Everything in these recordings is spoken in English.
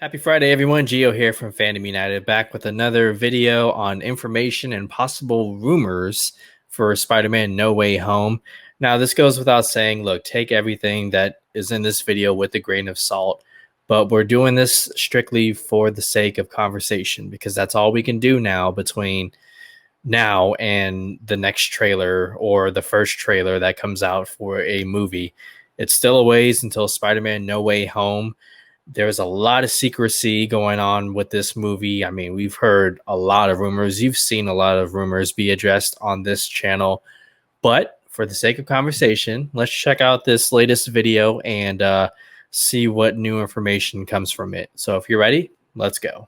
Happy Friday, everyone. Gio here from Fandom United, back with another video on information and possible rumors for Spider-Man No Way Home. Now, this goes without saying, look, take everything that is in this video with a grain of salt, but we're doing this strictly for the sake of conversation because that's all we can do now between now and the next trailer or the first trailer that comes out for a movie. It's still a ways until Spider-Man No Way Home. There's a lot of secrecy going on with this movie. I mean, we've heard a lot of rumors. You've seen a lot of rumors be addressed on this channel. But for the sake of conversation, let's check out this latest video and see what new information comes from it. So if you're ready, let's go.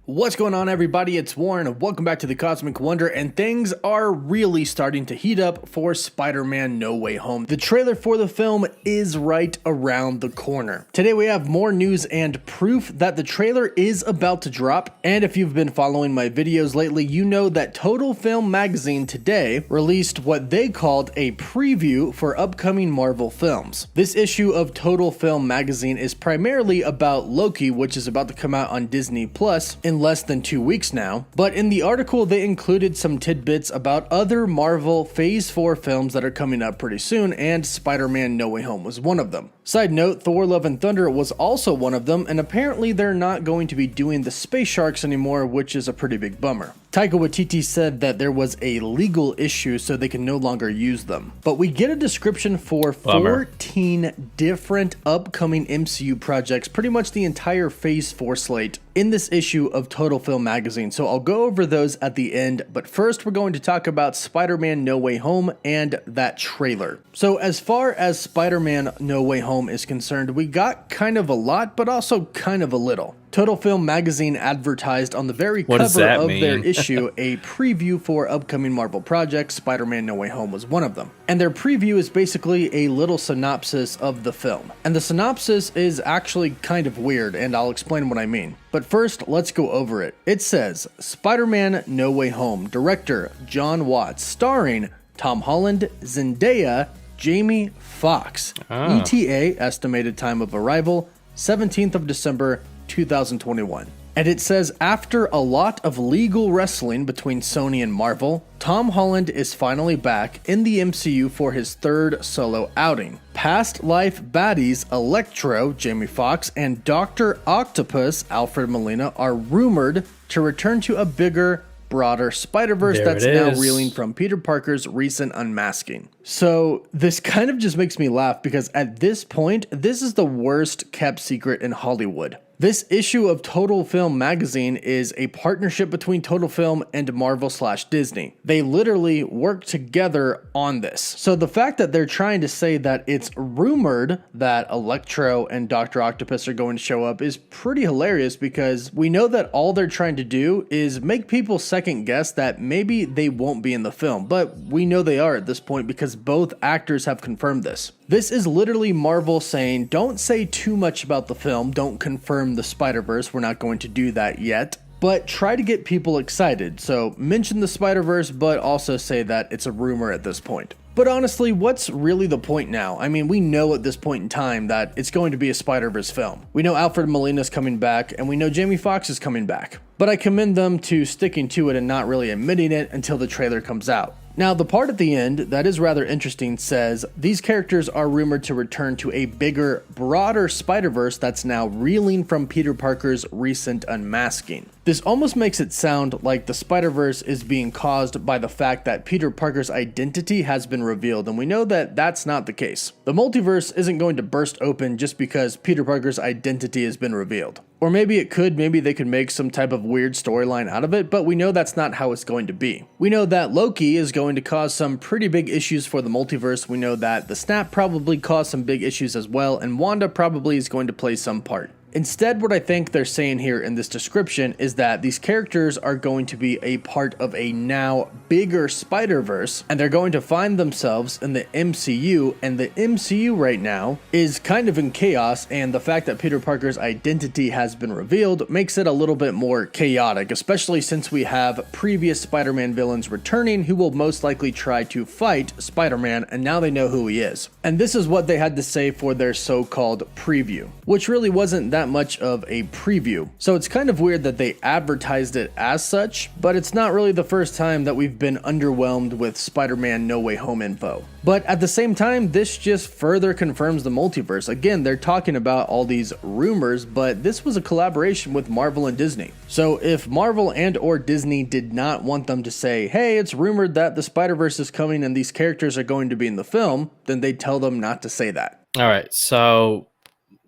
What's going on, everybody? It's Warren. Welcome back to the Cosmic Wonder, and things are really starting to heat up for Spider-Man No Way Home. The trailer for the film is right around the corner. Today we have more news and proof that the trailer is about to drop, and if you've been following my videos lately, you know that Total Film magazine today released what they called a preview for upcoming Marvel films. This issue of Total Film magazine is primarily about Loki, which is about to come out on Disney Plus in less than 2 weeks now, but in the article they included some tidbits about other Marvel Phase 4 films that are coming up pretty soon, and Spider-Man No Way Home was one of them. Side note, Thor Love and Thunder was also one of them, and apparently they're not going to be doing the space sharks anymore, which is a pretty big bummer. Taika Waititi said that there was a legal issue so they can no longer use them. But we get a description for 14 different upcoming MCU projects, pretty much the entire Phase 4 slate in this issue of Total Film magazine. So I'll go over those at the end, but first we're going to talk about Spider-Man No Way Home and that trailer. So as far as Spider-Man No Way Home is concerned, we got kind of a lot, but also kind of a little. Total Film magazine advertised on the very cover of their issue a preview for upcoming Marvel projects. Spider-Man No Way Home was one of them. And their preview is basically a little synopsis of the film. And the synopsis is actually kind of weird, and I'll explain what I mean. But first, let's go over it. It says, Spider-Man No Way Home, director John Watts, starring Tom Holland, Zendaya, Jamie Foxx. ETA, estimated time of arrival, 17th of December, 2021. And it says, after a lot of legal wrestling between Sony and Marvel, Tom Holland is finally back in the MCU for his third solo outing. Past life baddies Electro, Jamie Foxx, and Dr. Octopus, Alfred Molina, are rumored to return to a bigger, broader Spider-Verse that's now reeling from Peter Parker's recent unmasking. So this kind of just makes me laugh because at this point, this is the worst kept secret in Hollywood. This issue of Total Film magazine is a partnership between Total Film and Marvel/Disney. They literally work together on this. So the fact that they're trying to say that it's rumored that Electro and Dr. Octopus are going to show up is pretty hilarious because we know that all they're trying to do is make people second guess that maybe they won't be in the film, but we know they are at this point because both actors have confirmed this. This is literally Marvel saying, don't say too much about the film, don't confirm the Spider-Verse, we're not going to do that yet, but try to get people excited. So mention the Spider-Verse, but also say that it's a rumor at this point. But honestly, what's really the point now? I mean, we know at this point in time that it's going to be a Spider-Verse film. We know Alfred Molina's coming back, and we know Jamie Foxx is coming back. But I commend them to sticking to it and not really admitting it until the trailer comes out. Now, the part at the end that is rather interesting says, these characters are rumored to return to a bigger, broader Spider-Verse that's now reeling from Peter Parker's recent unmasking. This almost makes it sound like the Spider-Verse is being caused by the fact that Peter Parker's identity has been revealed, and we know that that's not the case. The multiverse isn't going to burst open just because Peter Parker's identity has been revealed. Or maybe it could, maybe they could make some type of weird storyline out of it, but we know that's not how it's going to be. We know that Loki is going to cause some pretty big issues for the multiverse. We know that the Snap probably caused some big issues as well, and Wanda probably is going to play some part. Instead, what I think they're saying here in this description is that these characters are going to be a part of a now bigger Spider-Verse, and they're going to find themselves in the MCU, and the MCU right now is kind of in chaos, and the fact that Peter Parker's identity has been revealed makes it a little bit more chaotic, especially since we have previous Spider-Man villains returning who will most likely try to fight Spider-Man, and now they know who he is. And this is what they had to say for their so-called preview, which really wasn't that that much of a preview. So it's kind of weird that they advertised it as such, but it's not really the first time that we've been underwhelmed with Spider-Man No Way Home info. But at the same time, this just further confirms the multiverse. Again, they're talking about all these rumors, but this was a collaboration with Marvel and Disney. So if Marvel and or Disney did not want them to say, hey, it's rumored that the Spider-Verse is coming and these characters are going to be in the film, then they'd tell them not to say that. All right, so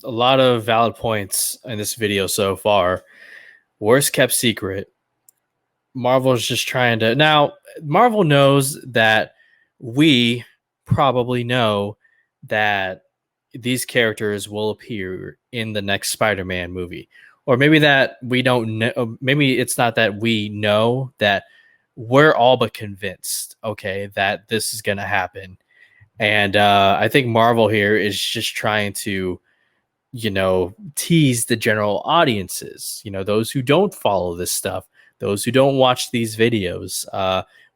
a lot of valid points in this video so far. Worst kept secret. Marvel's just trying to... Now, Marvel knows that we probably know that these characters will appear in the next Spider-Man movie. Or maybe that we don't know. Maybe it's not that we know, that we're all but convinced, okay, that this is going to happen. And I think Marvel here is just trying to, tease the general audiences, those who don't follow this stuff, those who don't watch these videos,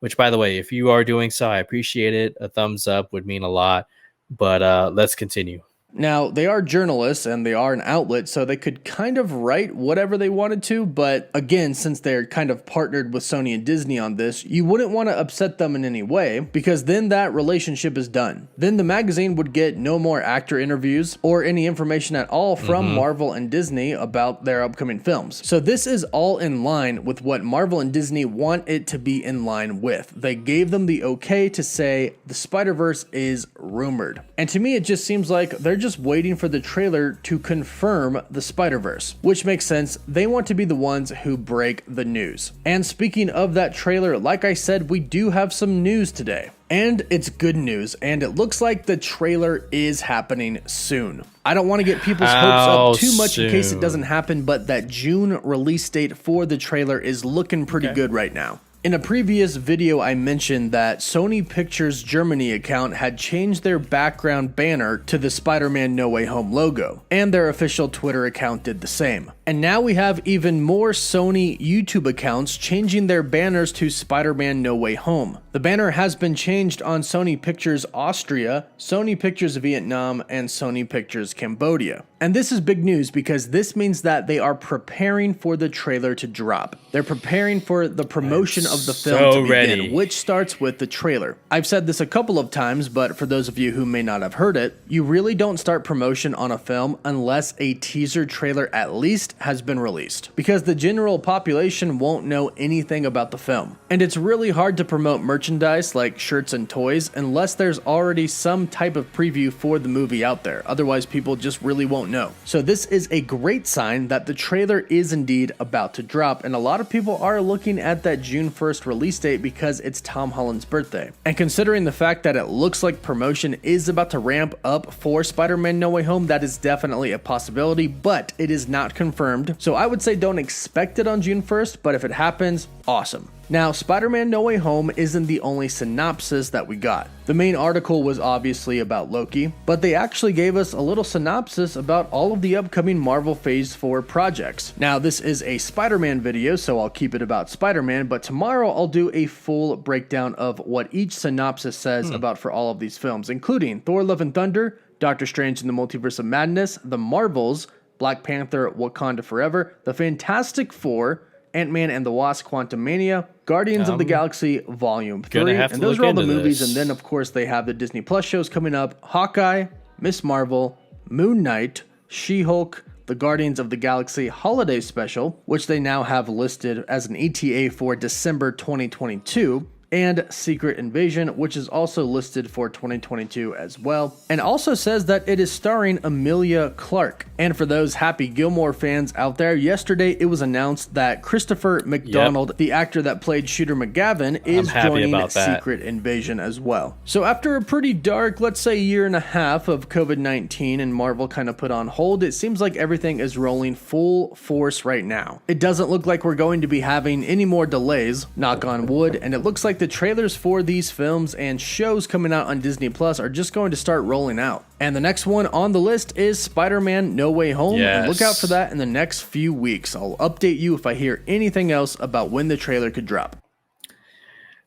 which, by the way, if you are doing so, I appreciate it. A thumbs up would mean a lot. But let's continue. Now, they are journalists and they are an outlet, so they could kind of write whatever they wanted to, but again, since they're kind of partnered with Sony and Disney on this, you wouldn't want to upset them in any way, because then that relationship is done. Then the magazine would get no more actor interviews or any information at all from Marvel and Disney about their upcoming films. So this is all in line with what Marvel and Disney want it to be in line with. They gave them the okay to say the Spider-Verse is rumored. And to me, it just seems like they're just waiting for the trailer to confirm the Spider-Verse, which makes sense. They want to be the ones who break the news. And speaking of that trailer, like I said, we do have some news today. And it's good news, and it looks like the trailer is happening soon. I don't want to get people's hopes up too much in case it doesn't happen, but that June release date for the trailer is looking pretty good right now. In a previous video, I mentioned that Sony Pictures Germany account had changed their background banner to the Spider-Man No Way Home logo, and their official Twitter account did the same. And now we have even more Sony YouTube accounts changing their banners to Spider-Man No Way Home. The banner has been changed on Sony Pictures Austria, Sony Pictures Vietnam, and Sony Pictures Cambodia. And this is big news because this means that they are preparing for the trailer to drop. They're preparing for the promotion of the film to begin, which starts with the trailer. I've said this a couple of times, but for those of you who may not have heard it, you really don't start promotion on a film unless a teaser trailer at least has been released, because the general population won't know anything about the film. And it's really hard to promote merchandise like shirts and toys unless there's already some type of preview for the movie out there. Otherwise, people just really won't know. So this is a great sign that the trailer is indeed about to drop, and a lot of people are looking at that June 1st release date because it's Tom Holland's birthday. And considering the fact that it looks like promotion is about to ramp up for Spider-Man No Way Home, that is definitely a possibility, but it is not confirmed. So I would say don't expect it on June 1st, but if it happens, awesome. Now, Spider-Man No Way Home isn't the only synopsis that we got. The main article was obviously about Loki, but they actually gave us a little synopsis about all of the upcoming Marvel Phase 4 projects. Now, this is a Spider-Man video, so I'll keep it about Spider-Man, but tomorrow I'll do a full breakdown of what each synopsis says about for all of these films, including Thor: Love and Thunder, Doctor Strange in the Multiverse of Madness, The Marvels, Black Panther: Wakanda Forever, The Fantastic Four, Ant-Man and the Wasp: Quantumania, Guardians of the Galaxy Volume 3, and those are all the movies, and then of course they have the Disney Plus shows coming up: Hawkeye, Miss Marvel, Moon Knight, She-Hulk, the Guardians of the Galaxy Holiday Special, which they now have listed as an ETA for December 2022, and Secret Invasion, which is also listed for 2022 as well, and also says that it is starring Emilia Clarke. And for those Happy Gilmore fans out there, yesterday it was announced that Christopher McDonald, the actor that played Shooter McGavin, is joining Secret Invasion as well. So after a pretty dark, let's say, year and a half of COVID-19 and Marvel kind of put on hold, it seems like everything is rolling full force right now. It doesn't look like we're going to be having any more delays, knock on wood, and it looks like the trailers for these films and shows coming out on Disney Plus are just going to start rolling out. And the next one on the list is Spider-Man No Way Home, and look out for that in the next few weeks. I'll update you if I hear anything else about when the trailer could drop.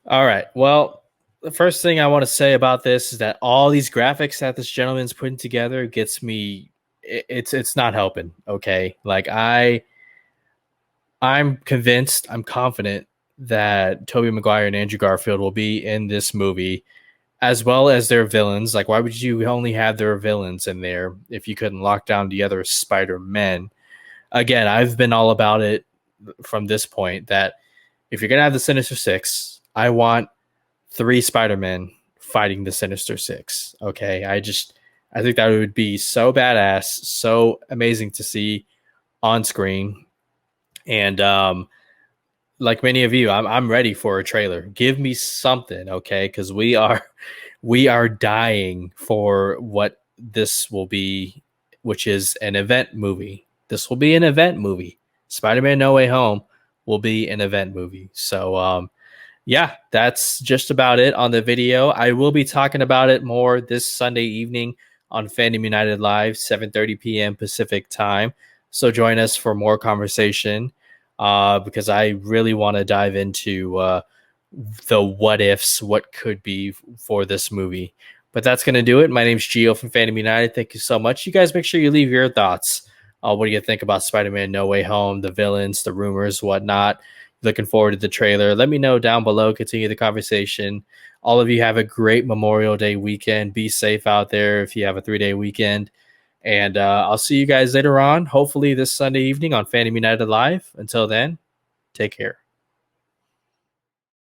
All right, well, the first thing I want to say about this is that all these graphics that this gentleman's putting together gets me it's not helping. Okay, like I'm convinced, I'm confident that Tobey Maguire and Andrew Garfield will be in this movie, as well as their villains. Like, why would you only have their villains in there if you couldn't lock down the other Spider-Men? Again, I've been all about it from this point that if you're gonna have the Sinister Six, I want three Spider-Men fighting the Sinister Six. Okay, I think that would be so badass, so amazing to see on screen. And like many of you, I'm ready for a trailer. Give me something, okay? Because we are dying for what this will be, which is an event movie. This will be an event movie. Spider-Man No Way Home will be an event movie. So yeah, that's just about it on the video. I will be talking about it more this Sunday evening on Fandom United Live, 7:30 p.m. Pacific time. So join us for more conversation because I really want to dive into the what ifs, what could be for this movie. But that's going to do it. My name's Gio from Fandom United. Thank you so much. You guys make sure you leave your thoughts. What do you think about Spider-Man No Way Home, the villains, the rumors, whatnot? Looking forward to the trailer. Let me know down below. Continue the conversation. All of you have a great Memorial Day weekend. Be safe out there if you have a 3-day weekend. And I'll see you guys later on, hopefully this Sunday evening on Fandom United Live. Until then, take care.